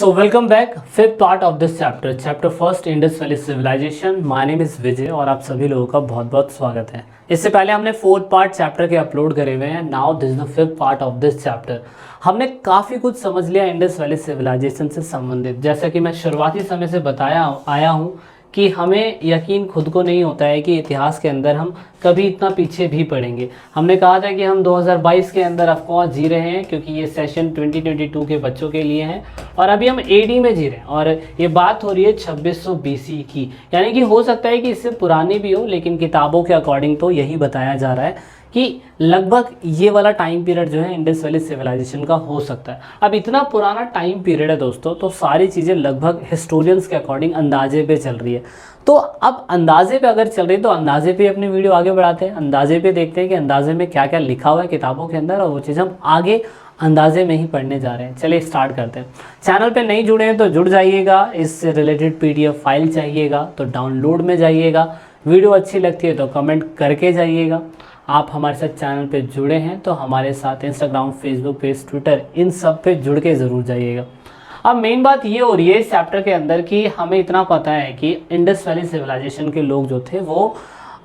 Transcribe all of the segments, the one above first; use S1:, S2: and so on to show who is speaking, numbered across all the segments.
S1: So welcome back, fifth part of this chapter first Indus valley civilisation. My name is Vijay और आप सभी लोगों का बहुत बहुत स्वागत है। इससे पहले हमने फोर्थ पार्ट चैप्टर के अपलोड करे हुए हैं। Now this is the fifth part of this chapter. हमने काफ़ी कुछ समझ लिया इंडस वैली सिविलाइजेशन से संबंधित। जैसा कि मैं शुरुआती समय से बताया आया हूँ कि हमें यकीन खुद को नहीं होता है कि इतिहास के अंदर हम कभी इतना पीछे भी पड़ेंगे। हमने कहा था कि हम 2022 के अंदर ऑफकोर्स जी रहे हैं क्योंकि ये सेशन 2022 के बच्चों के लिए हैं और अभी हम एडी में जी रहे हैं और ये बात हो रही है 2600 BC की, यानी कि हो सकता है कि इससे पुरानी भी हो, लेकिन किताबों के अकॉर्डिंग तो यही बताया जा रहा है कि लगभग ये वाला टाइम पीरियड जो है इंडस वैली सिविलाइजेशन का हो सकता है। अब इतना पुराना टाइम पीरियड है दोस्तों, तो सारी चीज़ें लगभग हिस्टोरियंस के अकॉर्डिंग अंदाजे पे चल रही है। तो अब अंदाजे पे अगर चल रही है तो अंदाजे पे अपनी वीडियो आगे बढ़ाते हैं, अंदाजे पे देखते हैं कि अंदाजे में क्या क्या लिखा हुआ है किताबों के अंदर, और वो चीज़ हम आगे अंदाजे में ही पढ़ने जा रहे हैं। चलिए स्टार्ट करते हैं। चैनल पे नहीं जुड़े हैं तो जुड़ जाइएगा, इससे रिलेटेड PDF फाइल चाहिएगा तो डाउनलोड में जाइएगा, वीडियो अच्छी लगती है तो कमेंट करके जाइएगा। आप हमारे साथ चैनल पे जुड़े हैं तो हमारे साथ इंस्टाग्राम, फेसबुक पेज, ट्विटर, इन सब पे जुड़ के ज़रूर जाइएगा। अब मेन बात ये हो रही है इस चैप्टर के अंदर कि हमें इतना पता है कि इंडस वैली सिविलाइजेशन के लोग जो थे वो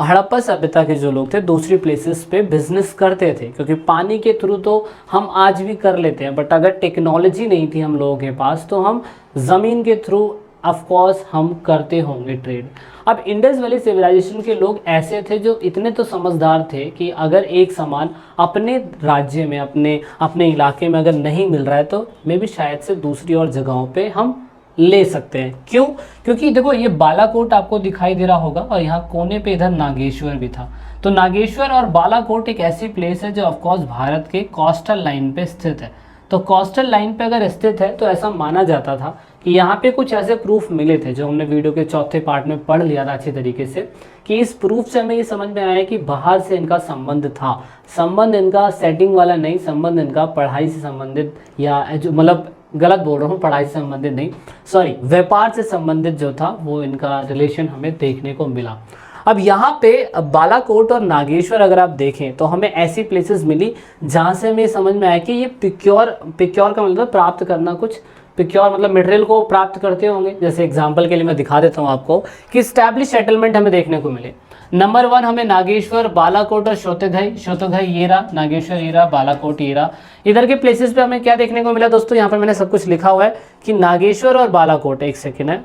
S1: हड़प्पा सभ्यता के जो लोग थे दूसरी प्लेसेस पे बिजनेस करते थे, क्योंकि पानी के थ्रू तो हम आज भी कर लेते हैं, बट अगर टेक्नोलॉजी नहीं थी हम लोगों के पास तो हम ज़मीन के थ्रू ऑफकोर्स हम करते होंगे ट्रेड। अब इंडस वैली सिविलाइजेशन के लोग ऐसे थे जो इतने तो समझदार थे कि अगर एक सामान अपने राज्य में अपने इलाके में अगर नहीं मिल रहा है तो मे भी शायद से दूसरी और जगहों पे हम ले सकते हैं। क्यों? क्योंकि देखो ये बालाकोट आपको दिखाई दे रहा होगा और यहाँ कोने पे इधर नागेश्वर भी था। तो नागेश्वर और बालाकोट एक ऐसी प्लेस है जो ऑफकोर्स भारत के कोस्टल लाइन पे स्थित है। तो कोस्टल लाइन पे अगर स्थित है तो ऐसा माना जाता था कि यहाँ पे कुछ ऐसे प्रूफ मिले थे जो हमने वीडियो के चौथे पार्ट में पढ़ लिया था अच्छी तरीके से, कि इस प्रूफ से हमें ये समझ में आया कि बाहर से इनका संबंध था। संबंध इनका सेटिंग वाला नहीं, संबंध इनका पढ़ाई से संबंधित, या जो मतलब गलत बोल रहा हूँ, पढ़ाई से संबंधित नहीं, सॉरी, व्यापार से संबंधित जो था वो इनका रिलेशन हमें देखने को मिला। अब यहाँ पे बालाकोट और नागेश्वर अगर आप देखें तो हमें ऐसी प्लेसेस मिली जहाँ से हमें समझ में आया कि ये पिक्योर का मतलब प्राप्त करना, कुछ पिक्योर मतलब मटेरियल को प्राप्त करते होंगे। जैसे एग्जांपल के लिए मैं दिखा देता हूँ आपको कि स्टैब्लिश सेटलमेंट हमें देखने को मिले। नंबर 1 हमें नागेश्वर, बालाकोट और शोतोघई ये रहा, नागेश्वर ये रहा, बालाकोट ये रहा। इधर के प्लेसेस पे हमें क्या देखने को मिला दोस्तों, यहाँ पर मैंने सब कुछ लिखा हुआ है कि नागेश्वर और बालाकोट, एक सेकेंड है,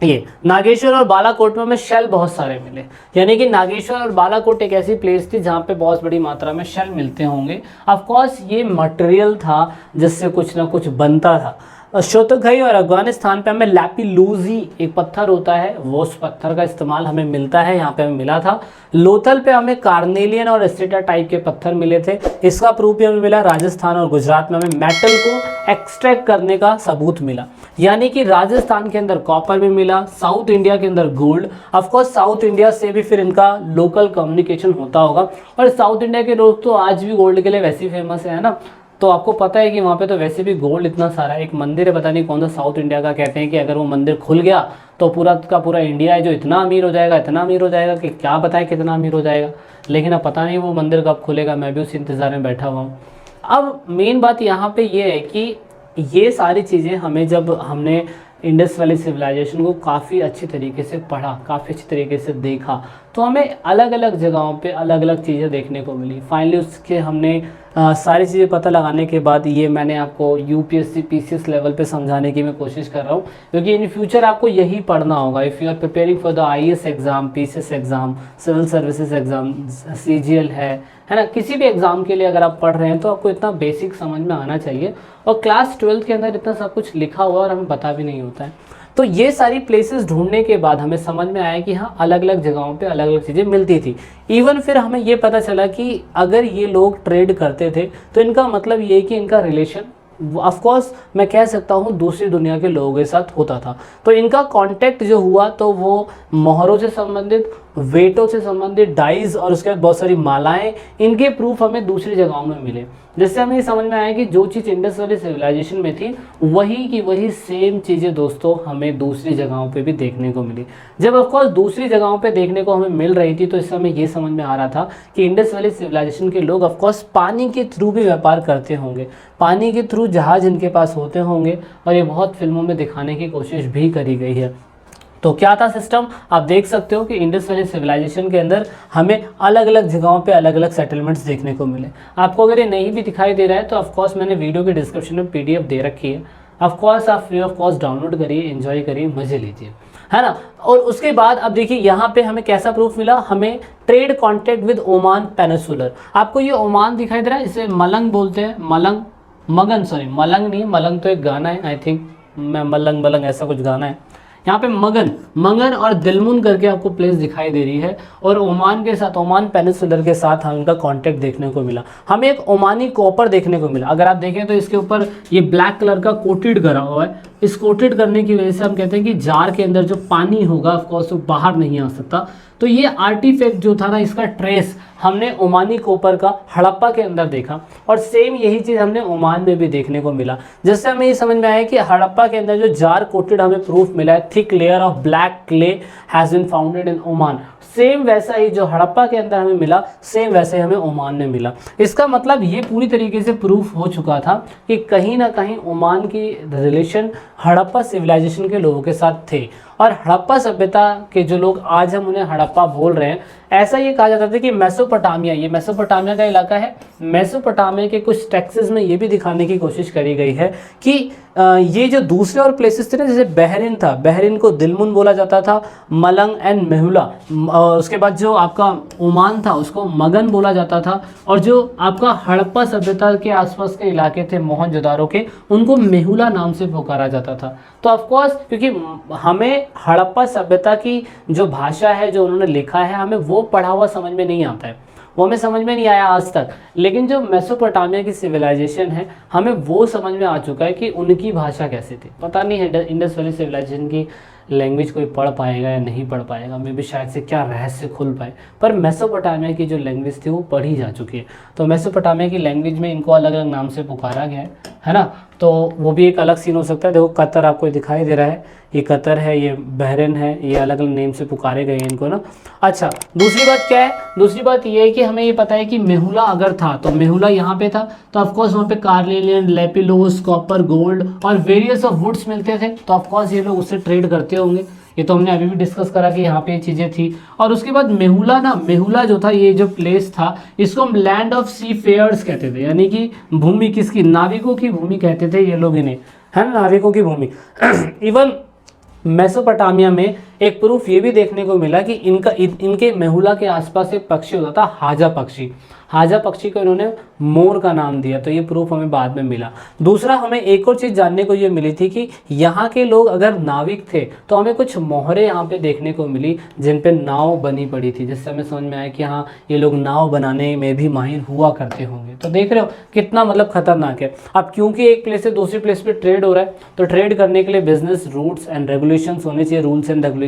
S1: ये नागेश्वर और बालाकोट में हमें शेल बहुत सारे मिले, यानी कि नागेश्वर और बालाकोट एक ऐसी प्लेस थी जहाँ पे बहुत बड़ी मात्रा में शेल मिलते होंगे। ऑफ कोर्स ये मटेरियल था जिससे कुछ ना कुछ बनता था। शोतोघई और अफगानिस्तान पे हमें लैपिलूजी एक पत्थर होता है, वो उस पत्थर का इस्तेमाल हमें मिलता है, यहाँ पे हमें मिला था। लोथल पे हमें कार्नेलियन और एस्टेटा टाइप के पत्थर मिले थे, इसका प्रूफ भी हमें मिला। राजस्थान और गुजरात में हमें मेटल को एक्सट्रैक्ट करने का सबूत मिला, यानी कि राजस्थान के अंदर कॉपर भी मिला, साउथ इंडिया के अंदर गोल्ड। ऑफकोर्स साउथ इंडिया से भी फिर इनका लोकल कम्युनिकेशन होता होगा, और साउथ इंडिया के लोग तो आज भी गोल्ड के लिए वैसे ही फेमस है ना। तो आपको पता है कि वहाँ पे तो वैसे भी गोल्ड इतना सारा है। एक मंदिर है, पता नहीं कौन सा साउथ इंडिया का, कहते हैं कि अगर वो मंदिर खुल गया तो पूरा का पूरा इंडिया है जो इतना अमीर हो जाएगा, इतना अमीर हो जाएगा कि क्या बताएं कितना अमीर हो जाएगा। लेकिन अब पता नहीं वो मंदिर कब खुलेगा, मैं भी उसी इंतज़ार में बैठा हुआ हूँ। अब मेन बात यहाँ पे ये है कि ये सारी चीज़ें हमें, जब हमने इंडस वैली सिविलाइजेशन को काफ़ी अच्छी तरीके से पढ़ा, काफ़ी अच्छी तरीके से देखा, तो हमें अलग अलग जगहों पे अलग अलग चीज़ें देखने को मिली। फाइनली उसके हमने सारी चीज़ें पता लगाने के बाद ये मैंने आपको UPSC PCS लेवल पे समझाने की मैं कोशिश कर रहा हूँ, क्योंकि इन फ्यूचर आपको यही पढ़ना होगा। If you are preparing for the IAS exam, PCS exam, civil services exam, CGL है ना, किसी भी एग्ज़ाम के लिए अगर आप पढ़ रहे हैं तो आपको इतना बेसिक समझ में आना चाहिए। और क्लास 12th के अंदर इतना सब कुछ लिखा हुआ और हमें पता भी नहीं होता है। तो ये सारी प्लेसेस ढूंढने के बाद हमें समझ में आया कि हाँ, अलग अलग जगहों पे अलग अलग चीज़ें मिलती थी। इवन फिर हमें ये पता चला कि अगर ये लोग ट्रेड करते थे तो इनका मतलब ये है कि इनका रिलेशन ऑफकोर्स मैं कह सकता हूँ दूसरी दुनिया के लोगों के साथ होता था। तो इनका कांटेक्ट जो हुआ तो वो मोहरों से संबंधित, वेटों से संबंधित, डाइज और उसके बाद बहुत सारी मालाएं, इनके प्रूफ हमें दूसरी जगहों में मिले। जिससे हमें ये समझ में आया कि जो चीज़ इंडस वैली सिविलाइजेशन में थी वही की वही सेम चीज़ें दोस्तों हमें दूसरी जगहों पे भी देखने को मिली। जब ऑफकोर्स दूसरी जगहों पे देखने को हमें मिल रही थी तो इससे हमें ये समझ में आ रहा था कि इंडस वैली सिविलाइजेशन के लोग ऑफकोर्स पानी के थ्रू भी व्यापार करते होंगे, पानी के थ्रू जहाज़ इनके पास होते होंगे, और ये बहुत फिल्मों में दिखाने की कोशिश भी करी गई है। तो क्या था सिस्टम, आप देख सकते हो कि इंडस वैली सिविलाइजेशन के अंदर हमें अलग अलग जगहों पे अलग अलग सेटलमेंट्स देखने को मिले। आपको अगर ये नहीं भी दिखाई दे रहा है तो ऑफकोर्स मैंने वीडियो के डिस्क्रिप्शन में PDF दे रखी है, ऑफकोर्स आप फ्री ऑफ कॉस्ट डाउनलोड करिए, एंजॉय करिए, मजे लीजिए, है ना। और उसके बाद अब देखिए यहाँ पे हमें कैसा प्रूफ मिला, हमें trade contact with Oman peninsular. आपको ये ओमान दिखाई दे रहा है, इसे मलंग बोलते हैं, मलंग, मगन, सॉरी मलंग नहीं, मलंग तो एक गाना है आई थिंक, मैं मलंग मलंग ऐसा कुछ गाना है। यहाँ पे मगन, मगन और दिलमुन करके आपको प्लेस दिखाई दे रही है, और ओमान के साथ, ओमान पेनिसुलर के साथ हमका कांटेक्ट देखने को मिला। हमें एक ओमानी कॉपर देखने को मिला। अगर आप देखें तो इसके ऊपर ये ब्लैक कलर का कोटेड करा हुआ है। इस कोटेड करने की वजह से हम कहते हैं कि जार के अंदर जो पानी होगा ऑफकोर्स वो बाहर नहीं आ सकता। तो ये आर्टिफैक्ट जो था ना, इसका ट्रेस हमने ओमानी कॉपर का हड़प्पा के अंदर देखा, और सेम यही चीज़ हमने ओमान में भी देखने को मिला। जिससे हमें ये समझ में आया कि हड़प्पा के अंदर जो जार कोटेड हमें प्रूफ मिला है, thick layer of black clay has been founded in Oman, same वैसा ही जो हड़प्पा के अंदर हमें मिला, सेम वैसे ही हमें ओमान में मिला। इसका मतलब ये पूरी तरीके से प्रूफ हो चुका था कि कहीं ना कहीं ओमान की रिलेशन हड़प्पा सिविलाइजेशन के लोगों के साथ थे, और हड़प्पा सभ्यता के जो लोग आज हम उन्हें हड़प्पा बोल रहे हैं, ऐसा ये कहा जाता था कि मेसोपोटामिया, ये मेसोपोटामिया का इलाका है। मेसोपोटामिया के कुछ टेक्स्ट्स में ये भी दिखाने की कोशिश करी गई है कि ये जो दूसरे और प्लेसेस थे ना, जैसे बहरीन था, बहरीन को दिलमुन बोला जाता था, मलंग एंड मेहुला, उसके बाद जो आपका ओमान था उसको मगन बोला जाता था, और जो आपका हड़प्पा सभ्यता के आसपास के इलाके थे मोहनजोदारो के, उनको मेहुला नाम से पुकारा जाता था। तो ऑफकोर्स क्योंकि हमें हड़प्पा सभ्यता की जो भाषा है, जो उन्होंने लिखा है, हमें वो पढ़ा हुआ समझ में नहीं आता है, वो हमें समझ में नहीं आया आज तक। लेकिन जो मेसोपोटामिया की सिविलाइजेशन है, हमें वो समझ में आ चुका है कि उनकी भाषा कैसी थी। पता नहीं है इंडस वैली सिविलाइजेशन की लैंग्वेज कोई पढ़ पाएगा या नहीं पढ़ पाएगा, मे भी शायद से क्या रहस्य खुल पाए, पर मेसोपोटामिया की जो लैंग्वेज थी वो पढ़ी जा चुकी है। तो मेसोपोटामिया की लैंग्वेज में इनको अलग अलग नाम से पुकारा गया है ना। तो वो भी एक अलग सीन हो सकता है। देखो कतर आपको दिखाई दे रहा है, ये कतर है, ये बहरीन है, ये अलग अलग नेम से पुकारे गए हैं इनको ना। अच्छा, दूसरी बात क्या है, दूसरी बात ये है कि हमें ये पता है कि मेहुला अगर था तो मेहुला यहाँ पे था, तो ऑफकोर्स वहाँ पे कार्नेलियन, लेपिलोस, कॉपर, गोल्ड और वेरियस ऑफ वुड्स मिलते थे, तो ऑफकोर्स ये लोग उससे ट्रेड करते होंगे। ये तो हमने अभी भी डिस्कस करा कि यहाँ पे ये चीज़ें थी। और उसके बाद मेहुला ना, मेहुला जो था, ये जो प्लेस था, इसको हम लैंड ऑफ सी फेयर्स कहते थे, यानी कि भूमि किसकी, नाविकों की भूमि कहते थे ये लोग इन्हें, है ना, नाविकों की भूमि। इवन मेसोपोटामिया में एक प्रूफ ये भी देखने को मिला कि इनके मेहुला के आसपास एक पक्षी होता था, हाजा पक्षी। हाजा पक्षी को इन्होंने मोर का नाम दिया, तो ये प्रूफ हमें बाद में मिला। दूसरा, हमें एक और चीज़ जानने को ये मिली थी कि यहाँ के लोग अगर नाविक थे तो हमें कुछ मोहरें यहाँ पे देखने को मिली जिन पे नाव बनी पड़ी थी, जिससे हमें समझ में आया कि हाँ, ये लोग नाव बनाने में भी माहिर हुआ करते होंगे। तो देख रहे हो कितना मतलब खतरनाक है। अब क्योंकि एक प्लेस से दूसरी प्लेस पे ट्रेड हो रहा है, तो ट्रेड करने के लिए बिजनेस रूल्स एंड रेगुलेशंस होने चाहिए, रूल्स एंड रेगुलेशन।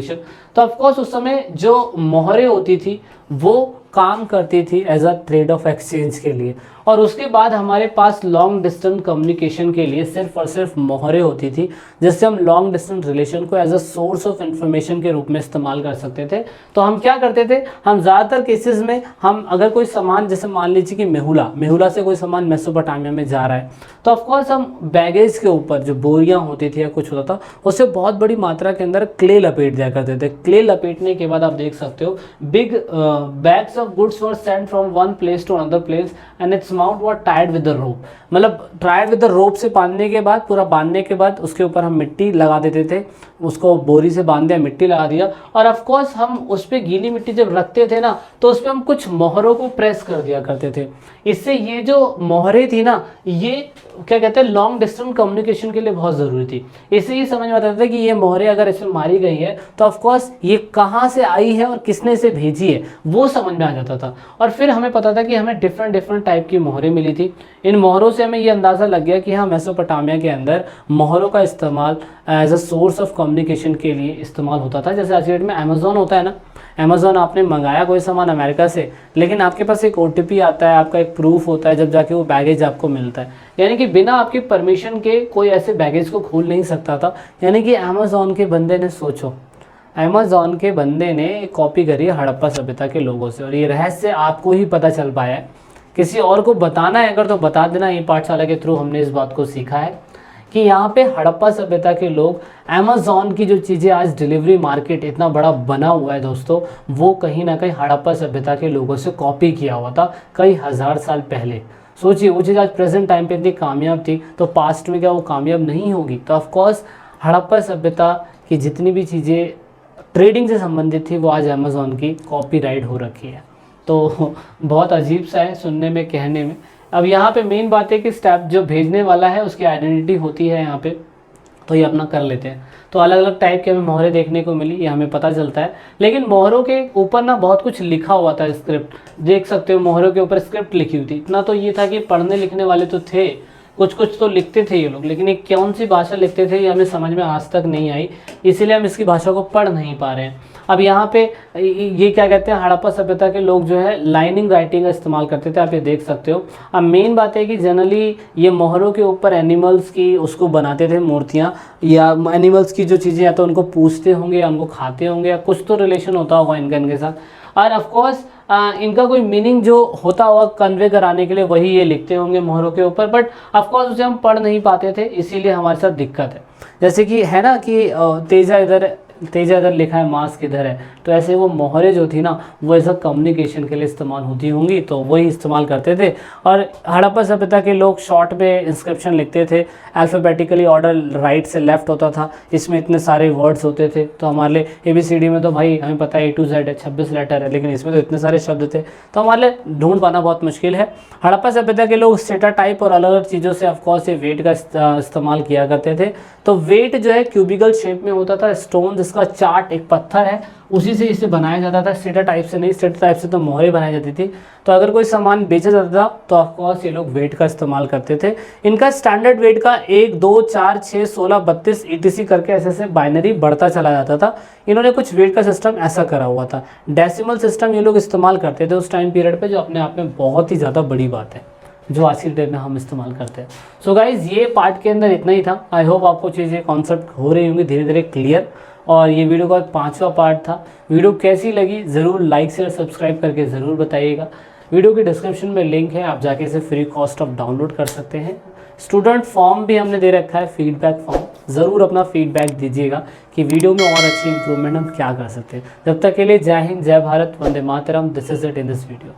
S1: तो ऑफकोर्स उस समय जो मोहरें होती थी वो काम करती थी as a trade of exchange के लिए, और उसके बाद हमारे पास लॉन्ग डिस्टेंस कम्युनिकेशन के लिए सिर्फ और सिर्फ मोहरें होती थी, जिससे हम लॉन्ग डिस्टेंस रिलेशन को as a source of information के रूप में इस्तेमाल कर सकते थे। तो हम क्या करते थे, हम ज़्यादातर केसेस में हम अगर कोई सामान, जैसे मान लीजिए कि मेहुला से कोई सामान मेसोपोटामिया में जा रहा है, तो ऑफकोर्स हम बैगेज के ऊपर जो बोरियाँ होती थी या कुछ होता था, उससे बहुत बड़ी मात्रा के अंदर क्ले लपेट दिया करते थे। क्ले लपेटने के बाद आप देख सकते हो big bags of goods were sent from one place to another place and it's mount were tied with the rope. मतलब टाइड विद द रोप से बांधने के बाद, पूरा बांधने के बाद उसके ऊपर हम मिट्टी लगा देते थे, उसको बोरी से बांध दिया, मिट्टी लगा दिया, और ऑफ कोर्स हम उस पर गीली मिट्टी जब रखते थे ना, तो उस पर हम कुछ मोहरों को प्रेस कर दिया करते थे। इससे ये जो मोहरें थी ना, ये क्या कहते हैं लॉन्ग डिस्टेंस कम्युनिकेशन के लिए बहुत ज़रूरी थी। इससे ये समझ में आता था कि ये मोहरे अगर इसमें मारी गई है तो ऑफकोर्स ये कहाँ से आई है और किसने इसे भेजी है वो समझ में आ जाता था। और फिर हमें पता था कि हमें डिफरेंट टाइप की मोहरें मिली थी। इन मोहरों से हमें ये अंदाज़ा लग गया कि हाँ मेसोपोटामिया के अंदर मोहरों का इस्तेमाल as a source of communication के लिए इस्तेमाल होता था। जैसे आज की डेट में अमेज़ॉन होता है ना, अमेज़ॉन आपने मंगाया कोई सामान अमेरिका से, लेकिन आपके पास एक OTP आता है, आपका एक प्रूफ होता है, जब जाके वो बैगेज आपको मिलता है। यानी कि बिना आपकी परमिशन के कोई ऐसे बैगेज को खोल नहीं सकता था। यानी कि अमेज़ॉन के बंदे ने सोचो, अमेज़ॉन के बंदे ने कॉपी करी है हड़प्पा सभ्यता के लोगों से, और ये रहस्य आपको ही पता चल पाया है। किसी और को बताना है अगर तो बता देना। ये पाठशाला के थ्रू हमने इस बात को सीखा है कि यहाँ पे हड़प्पा सभ्यता के लोग अमेज़ॉन की जो चीज़ें आज डिलीवरी मार्केट इतना बड़ा बना हुआ है दोस्तों, वो कहीं ना कहीं हड़प्पा सभ्यता के लोगों से कॉपी किया हुआ था कई हज़ार साल पहले। सोचिए वो चीज़ आज प्रेजेंट टाइम पे इतनी कामयाब थी तो पास्ट में क्या वो कामयाब नहीं होगी? तो ऑफकोर्स हड़प्पा सभ्यता की जितनी भी चीज़ें ट्रेडिंग से संबंधित थी वो आज अमेज़ॉन की कॉपीराइट हो रखी है। तो बहुत अजीब सा है सुनने में, कहने में। अब यहाँ पे मेन बात है कि स्टेप जो भेजने वाला है उसकी आइडेंटिटी होती है यहाँ पे, तो ये अपना कर लेते हैं। तो अलग अलग टाइप के हमें मोहरें देखने को मिली, ये हमें पता चलता है। लेकिन मोहरों के ऊपर ना बहुत कुछ लिखा हुआ था, स्क्रिप्ट देख सकते हो, मोहरों के ऊपर स्क्रिप्ट लिखी हुई थी। इतना तो ये था कि पढ़ने लिखने वाले तो थे, कुछ तो लिखते थे ये लोग, लेकिन ये कौन सी भाषा लिखते थे ये हमें समझ में आज तक नहीं आई, इसीलिए हम इसकी भाषा को पढ़ नहीं पा रहे हैं। अब यहाँ पे ये क्या कहते हैं, हड़प्पा सभ्यता के लोग जो है लाइनिंग राइटिंग का इस्तेमाल करते थे, आप ये देख सकते हो। अब मेन बात है कि जनरली ये मोहरों के ऊपर एनिमल्स की उसको बनाते थे मूर्तियाँ, या एनिमल्स की जो चीज़ें या तो उनको पूछते होंगे या उनको खाते होंगे, या कुछ तो रिलेशन होता होगा इनके साथ। और ऑफकोर्स इनका कोई मीनिंग जो होता होगा कन्वे कराने के लिए वही ये लिखते होंगे मोहरों के ऊपर, बट ऑफकोर्स उसे हम पढ़ नहीं पाते थे, इसीलिए हमारे साथ दिक्कत है। जैसे कि है ना कि तेजा इधर लिखा है, मास्क इधर है, तो ऐसे वो मोहरें जो थी ना वो ऐसा कम्युनिकेशन के लिए इस्तेमाल होती होंगी, तो वही इस्तेमाल करते थे। और हड़प्पा सभ्यता के लोग शॉर्ट में इंस्क्रिप्शन लिखते थे, अल्फ़ाबेटिकली ऑर्डर राइट से लेफ्ट होता था, इसमें इतने सारे वर्ड्स होते थे। तो हमारे लिए ABCD में तो भाई हमें पता है A to Z है, 26 लेटर है, लेकिन इसमें तो इतने सारे शब्द थे, तो हमारे लिए ढूंढ पाना बहुत मुश्किल है। हड़प्पा सभ्यता के लोग स्टेटा टाइप और अलग अलग चीज़ों से ऑफकोर्स ये वेट का इस्तेमाल किया करते थे। तो वेट जो है क्यूबिकल शेप में होता था, स्टोन जिसका चार्ट एक पत्थर है उसी से इसे बनाया जाता था, स्टेटा टाइप से नहीं। स्टेटा टाइप से तो मोहरें बनाई जाती थी। तो अगर कोई सामान बेचा जाता था तो ऑफकोर्स ये लोग वेट का इस्तेमाल करते थे। इनका स्टैंडर्ड वेट का 1, 2, 4, 6, 16, 32 ETC करके ऐसे ऐसे बाइनरी बढ़ता चला जाता था। इन्होंने कुछ वेट का सिस्टम ऐसा करा हुआ था। डेसिमल सिस्टम ये लोग इस्तेमाल करते थे उस टाइम पीरियड पे, जो अपने आप में बहुत ही ज़्यादा बड़ी बात है जो आज की डेट में हम इस्तेमाल करते हैं। सो गाइज ये पार्ट के अंदर इतना ही था। आई होप आपको चीज़ें कॉन्सेप्ट हो रही होंगी धीरे धीरे क्लियर, और ये वीडियो का 5वां पार्ट था। वीडियो कैसी लगी ज़रूर लाइक शेयर सब्सक्राइब करके ज़रूर बताइएगा। वीडियो के डिस्क्रिप्शन में लिंक है, आप जाके इसे फ्री कॉस्ट ऑफ डाउनलोड कर सकते हैं। स्टूडेंट फॉर्म भी हमने दे रखा है, फीडबैक फॉर्म, ज़रूर अपना फीडबैक दीजिएगा कि वीडियो में और अच्छी इंप्रूवमेंट हम क्या कर सकते हैं। जब तक के लिए जय हिंद, जय भारत, वंदे मातरम। This is it in this video.